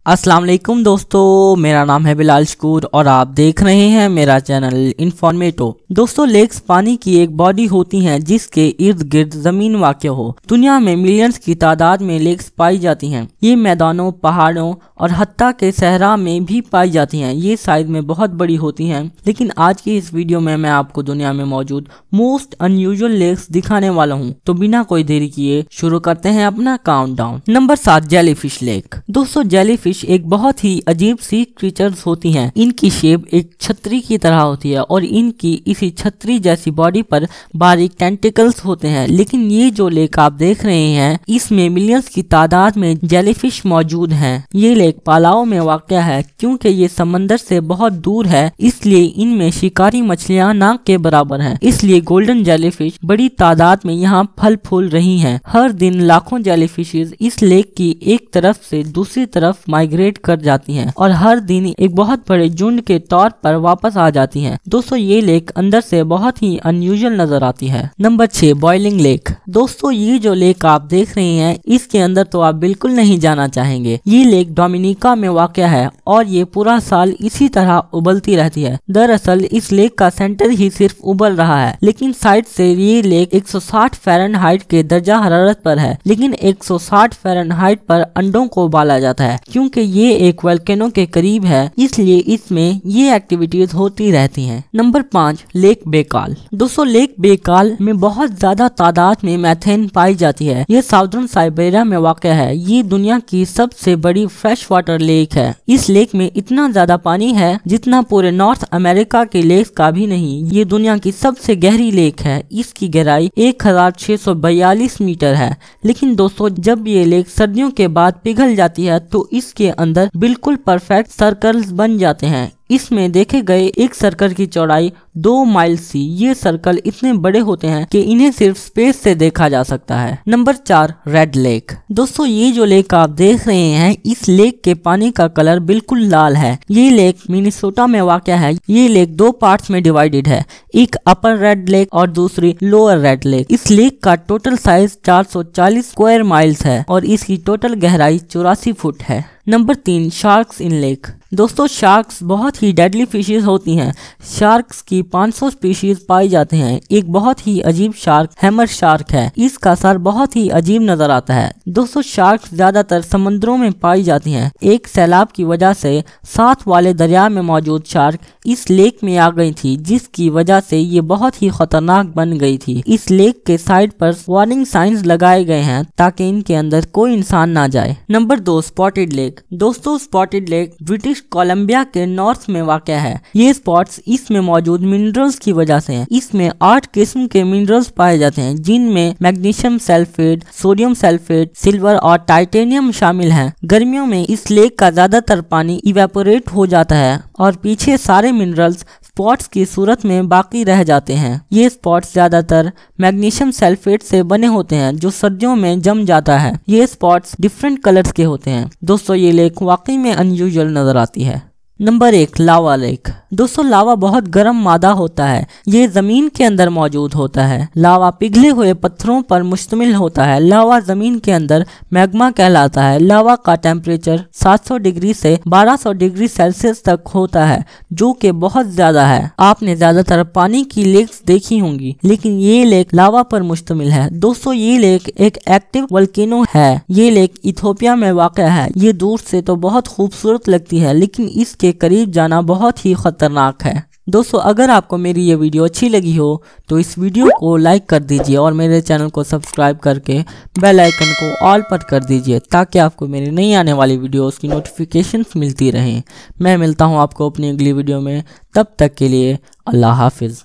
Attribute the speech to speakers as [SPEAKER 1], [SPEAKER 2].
[SPEAKER 1] अस्सलाम वालेकुम दोस्तों, मेरा नाम है बिलाल शकूर और आप देख रहे हैं मेरा चैनल इन्फॉर्मेटो। दोस्तों, लेक्स पानी की एक बॉडी होती हैं जिसके इर्द गिर्द जमीन वाक़ हो। दुनिया में मिलियंस की तादाद में लेक्स पाई जाती हैं। ये मैदानों, पहाड़ों और हत्ता के सहरा में भी पाई जाती हैं। ये साइज में बहुत बड़ी होती हैं। लेकिन आज की इस वीडियो में मैं आपको दुनिया में मौजूद मोस्ट अनयूजुअल लेक्स दिखाने वाला हूँ। तो बिना कोई देरी किए शुरू करते हैं अपना काउंटडाउन। Number 7, jellyfish lake. दोस्तों, जेलीफिश एक बहुत ही अजीब सी क्रीचर्स होती हैं। इनकी शेप एक छतरी की तरह होती है और इनकी इसी छतरी जैसी बॉडी पर बारीक टेंटिकल्स होते हैं। लेकिन ये जो लेक आप देख रहे हैं, इसमें मिलियंस की तादाद में जेलीफिश मौजूद हैं। ये लेक पालाव में वाक़या है। क्योंकि ये समंदर से बहुत दूर है, इसलिए इनमें शिकारी मछलियां ना के बराबर हैं। इसलिए गोल्डन जेलीफिश बड़ी तादाद में यहाँ फल फूल रही हैं। हर दिन लाखों जेलीफिशेस इस लेक की एक तरफ से दूसरी तरफ माइग्रेट कर जाती हैं और हर दिन एक बहुत बड़े झुंड के तौर पर वापस आ जाती हैं। दोस्तों, ये लेक अंदर से बहुत ही अनयूजुअल नजर आती है। Number 6, boiling lake. दोस्तों, ये जो लेक आप देख रहे हैं, इसके अंदर तो आप बिल्कुल नहीं जाना चाहेंगे। ये लेक डोमिनिका में वाक़या है और ये पूरा साल इसी तरह उबलती रहती है। दरअसल इस लेक का सेंटर ही सिर्फ उबल रहा है, लेकिन साइड से ये लेक 160 फ़ारेनहाइट के दर्जा हरारत पर है। लेकिन 160 फ़ारेनहाइट पर अंडों को उबाला जाता है। क्योंकि ये एक वोल्केनो के करीब है, इसलिए इसमें ये एक्टिविटीज होती रहती हैं। Number 5, lake Baikal. दोस्तों, लेक बेकाल में बहुत ज्यादा तादाद में मैथेन पाई जाती है। ये साउदर्न साइबेरिया में वाक़या है। ये दुनिया की सबसे बड़ी फ्रेश वाटर लेक है। इस लेक में इतना ज्यादा पानी है जितना पूरे नॉर्थ अमेरिका के लेक का भी नहीं। ये दुनिया की सबसे गहरी लेक है। इसकी गहराई 1642 मीटर है। लेकिन दोस्तों, जब ये लेक सर्दियों के बाद पिघल जाती है तो इसके अंदर बिल्कुल परफेक्ट सर्कल्स बन जाते हैं। इसमें देखे गए एक सर्कल की चौड़ाई 2 माइल थी। ये सर्कल इतने बड़े होते हैं कि इन्हें सिर्फ स्पेस से देखा जा सकता है। Number 4, red lake. दोस्तों, ये जो लेक आप देख रहे हैं, इस लेक के पानी का कलर बिल्कुल लाल है। ये लेक मिनेसोटा में वाक़या है। ये लेक 2 पार्ट्स में डिवाइडेड है, एक अपर रेड लेक और दूसरी लोअर रेड लेक। इस लेक का टोटल साइज 440 स्क्वायर माइल्स है और इसकी टोटल गहराई 84 फुट है। नंबर 3, शार्क्स इन लेक। दोस्तों, शार्क्स बहुत ही डेडली फिशेस होती हैं। शार्क्स की 500 स्पीशीज पाई जाते हैं। एक बहुत ही अजीब शार्क हैमर शार्क है। इसका सर बहुत ही अजीब नजर आता है। दोस्तों, शार्क्स ज्यादातर समुद्रों में पाई जाती हैं। एक सैलाब की वजह से साथ वाले दरिया में मौजूद शार्क इस लेक में आ गई थी, जिसकी वजह से ये बहुत ही खतरनाक बन गई थी। इस लेक के साइड पर वार्निंग साइंस लगाए गए हैं ताकि इनके अंदर कोई इंसान ना जाए। Number 2, spotted lake. दोस्तों, स्पॉटेड लेक ब्रिटिश कोलंबिया के नॉर्थ में वाक़या है। ये स्पॉट्स इसमें मौजूद मिनरल्स की वजह से हैं। इसमें 8 किस्म के मिनरल्स पाए जाते हैं, जिनमें magnesium sulphate, sodium sulphate, silver और टाइटेनियम शामिल हैं। गर्मियों में इस लेक का ज्यादातर पानी इवेपोरेट हो जाता है और पीछे सारे मिनरल्स स्पॉट्स की सूरत में बाकी रह जाते हैं। ये स्पॉट्स ज्यादातर मैग्नीशियम सल्फेट से बने होते हैं जो सर्दियों में जम जाता है। ये स्पॉट्स डिफरेंट कलर्स के होते हैं। दोस्तों, ये लेक वाकई में अनयूजुअल नजर आती है। नंबर 1, लावा लेक। दोस्तों, लावा बहुत गर्म मादा होता है। ये जमीन के अंदर मौजूद होता है। लावा पिघले हुए पत्थरों पर मुश्तमिल होता है। लावा जमीन के अंदर मैग्मा कहलाता है। लावा का टेम्परेचर 700 डिग्री से 1200 डिग्री सेल्सियस तक होता है, जो कि बहुत ज्यादा है। आपने ज्यादातर पानी की लेक्स देखी होंगी, लेकिन ये लेक लावा पर मुश्तमिल है। दोस्तों, ये लेक एक एक्टिव वोल्केनो है। ये लेक इथियोपिया में वाक़या है। ये दूर से तो बहुत खूबसूरत लगती है, लेकिन इसके करीब जाना बहुत ही खतरनाक है। दोस्तों, अगर आपको मेरी ये वीडियो अच्छी लगी हो तो इस वीडियो को लाइक कर दीजिए और मेरे चैनल को सब्सक्राइब करके बेल आइकन को ऑल पर कर दीजिए, ताकि आपको मेरी नई आने वाली वीडियोस की नोटिफिकेशंस मिलती रहें। मैं मिलता हूँ आपको अपनी अगली वीडियो में। तब तक के लिए अल्लाह हाफिज़।